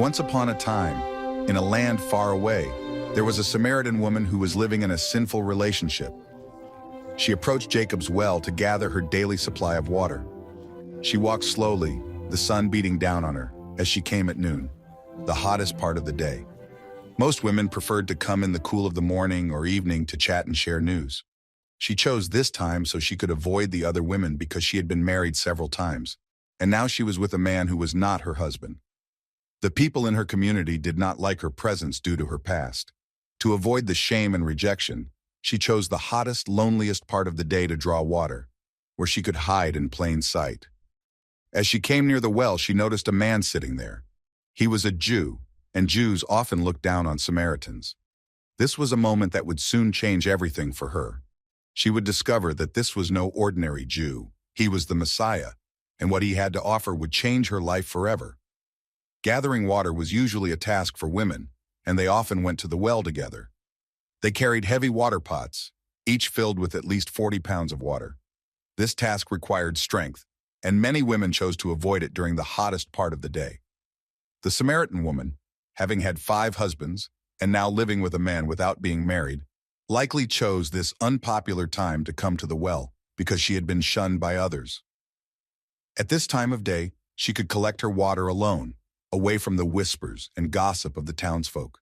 Once upon a time, in a land far away, there was a Samaritan woman who was living in a sinful relationship. She approached Jacob's well to gather her daily supply of water. She walked slowly, the sun beating down on her, as she came at noon, the hottest part of the day. Most women preferred to come in the cool of the morning or evening to chat and share news. She chose this time so she could avoid the other women because she had been married several times, and now she was with a man who was not her husband. The people in her community did not like her presence due to her past. To avoid the shame and rejection, she chose the hottest, loneliest part of the day to draw water, where she could hide in plain sight. As she came near the well, she noticed a man sitting there. He was a Jew, and Jews often looked down on Samaritans. This was a moment that would soon change everything for her. She would discover that this was no ordinary Jew. He was the Messiah, and what he had to offer would change her life forever. Gathering water was usually a task for women, and they often went to the well together. They carried heavy water pots, each filled with at least 40 pounds of water. This task required strength, and many women chose to avoid it during the hottest part of the day. The Samaritan woman, having had 5 husbands and now living with a man without being married, likely chose this unpopular time to come to the well because she had been shunned by others. At this time of day, she could collect her water alone, away from the whispers and gossip of the townsfolk.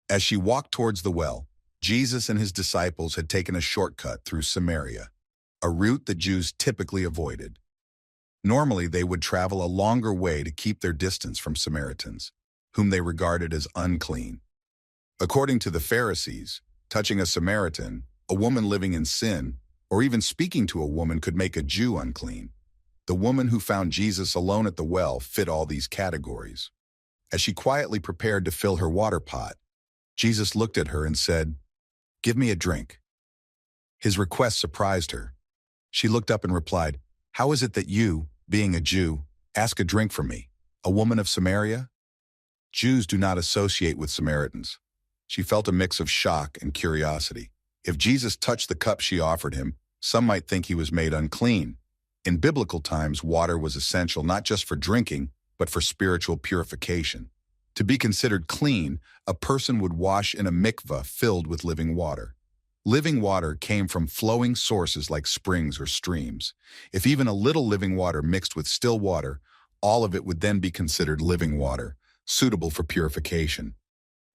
As she walked towards the well, Jesus and his disciples had taken a shortcut through Samaria, a route that Jews typically avoided. Normally, they would travel a longer way to keep their distance from Samaritans, whom they regarded as unclean. According to the Pharisees, touching a Samaritan, a woman living in sin, or even speaking to a woman could make a Jew unclean. The woman who found Jesus alone at the well fit all these categories. As she quietly prepared to fill her water pot, Jesus looked at her and said, "Give me a drink." His request surprised her. She looked up and replied, "How is it that you, being a Jew, ask a drink from me, a woman of Samaria?" Jews do not associate with Samaritans. She felt a mix of shock and curiosity. If Jesus touched the cup she offered him, some might think he was made unclean. In biblical times, water was essential not just for drinking, but for spiritual purification. To be considered clean, a person would wash in a mikveh filled with living water. Living water came from flowing sources like springs or streams. If even a little living water mixed with still water, all of it would then be considered living water, suitable for purification.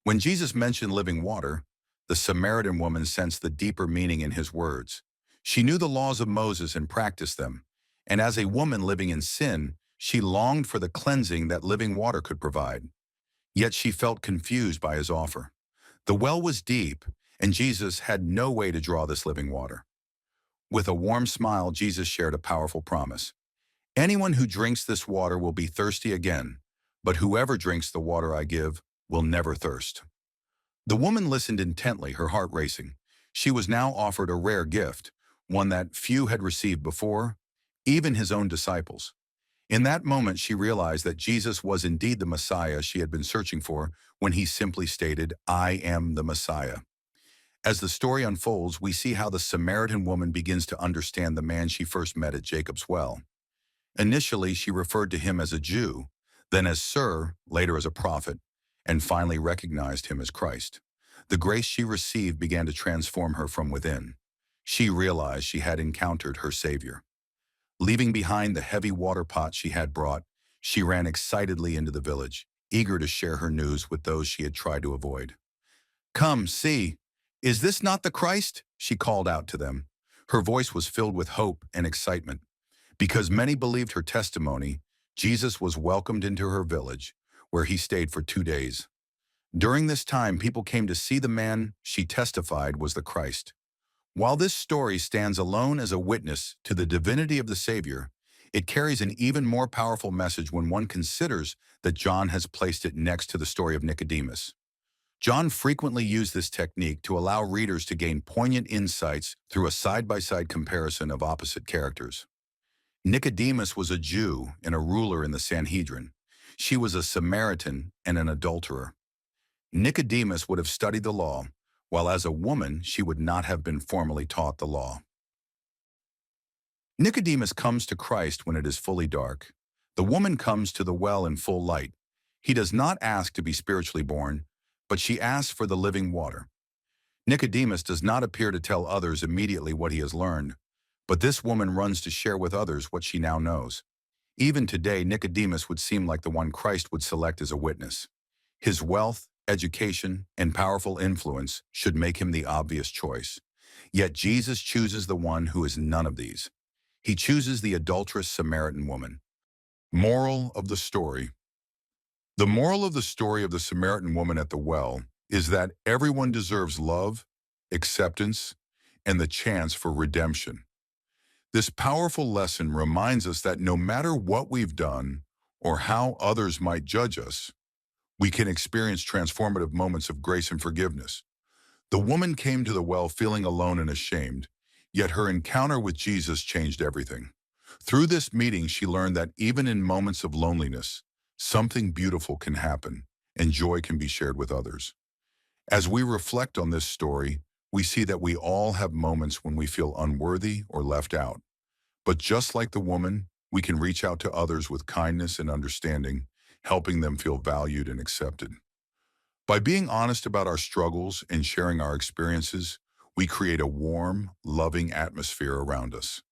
When Jesus mentioned living water, the Samaritan woman sensed the deeper meaning in his words. She knew the laws of Moses and practiced them. And as a woman living in sin, she longed for the cleansing that living water could provide. Yet she felt confused by his offer. The well was deep, and Jesus had no way to draw this living water. With a warm smile, Jesus shared a powerful promise. "Anyone who drinks this water will be thirsty again, but whoever drinks the water I give will never thirst." The woman listened intently, her heart racing. She was now offered a rare gift, one that few had received before, even his own disciples. In that moment, she realized that Jesus was indeed the Messiah she had been searching for when he simply stated, "I am the Messiah." As the story unfolds, we see how the Samaritan woman begins to understand the man she first met at Jacob's well. Initially, she referred to him as a Jew, then as Sir, later as a prophet, and finally recognized him as Christ. The grace she received began to transform her from within. She realized she had encountered her Savior. Leaving behind the heavy water pot she had brought, she ran excitedly into the village, eager to share her news with those she had tried to avoid. "Come, see, is this not the Christ?" she called out to them. Her voice was filled with hope and excitement. Because many believed her testimony, Jesus was welcomed into her village, where he stayed for 2 days. During this time, people came to see the man she testified was the Christ. While this story stands alone as a witness to the divinity of the Savior, it carries an even more powerful message when one considers that John has placed it next to the story of Nicodemus. John frequently used this technique to allow readers to gain poignant insights through a side-by-side comparison of opposite characters. Nicodemus was a Jew and a ruler in the Sanhedrin. She was a Samaritan and an adulterer. Nicodemus would have studied the law, while as a woman she would not have been formally taught the law. Nicodemus comes to Christ when it is fully dark. The woman comes to the well in full light. He does not ask to be spiritually born, but she asks for the living water. Nicodemus does not appear to tell others immediately what he has learned, but this woman runs to share with others what she now knows. Even today, Nicodemus would seem like the one Christ would select as a witness. His wealth, education, and powerful influence should make him the obvious choice. Yet Jesus chooses the one who is none of these. He chooses the adulterous Samaritan woman. Moral of the story. The moral of the story of the Samaritan woman at the well is that everyone deserves love, acceptance, and the chance for redemption. This powerful lesson reminds us that no matter what we've done or how others might judge us, we can experience transformative moments of grace and forgiveness. The woman came to the well feeling alone and ashamed, yet her encounter with Jesus changed everything. Through this meeting, she learned that even in moments of loneliness, something beautiful can happen and joy can be shared with others. As we reflect on this story, we see that we all have moments when we feel unworthy or left out. But just like the woman, we can reach out to others with kindness and understanding, helping them feel valued and accepted. By being honest about our struggles and sharing our experiences, we create a warm, loving atmosphere around us.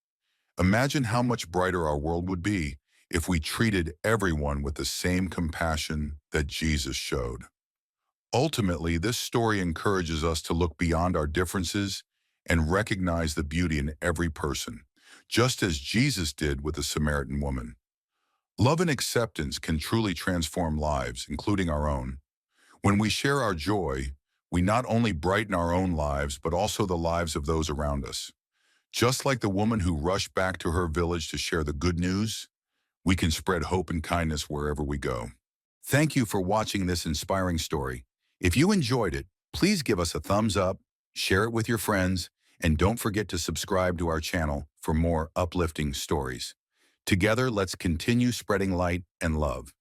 Imagine how much brighter our world would be if we treated everyone with the same compassion that Jesus showed. Ultimately, this story encourages us to look beyond our differences and recognize the beauty in every person, just as Jesus did with the Samaritan woman. Love and acceptance can truly transform lives, including our own. When we share our joy, we not only brighten our own lives, but also the lives of those around us. Just like the woman who rushed back to her village to share the good news, we can spread hope and kindness wherever we go. Thank you for watching this inspiring story. If you enjoyed it, please give us a thumbs up, share it with your friends, and don't forget to subscribe to our channel for more uplifting stories. Together, let's continue spreading light and love.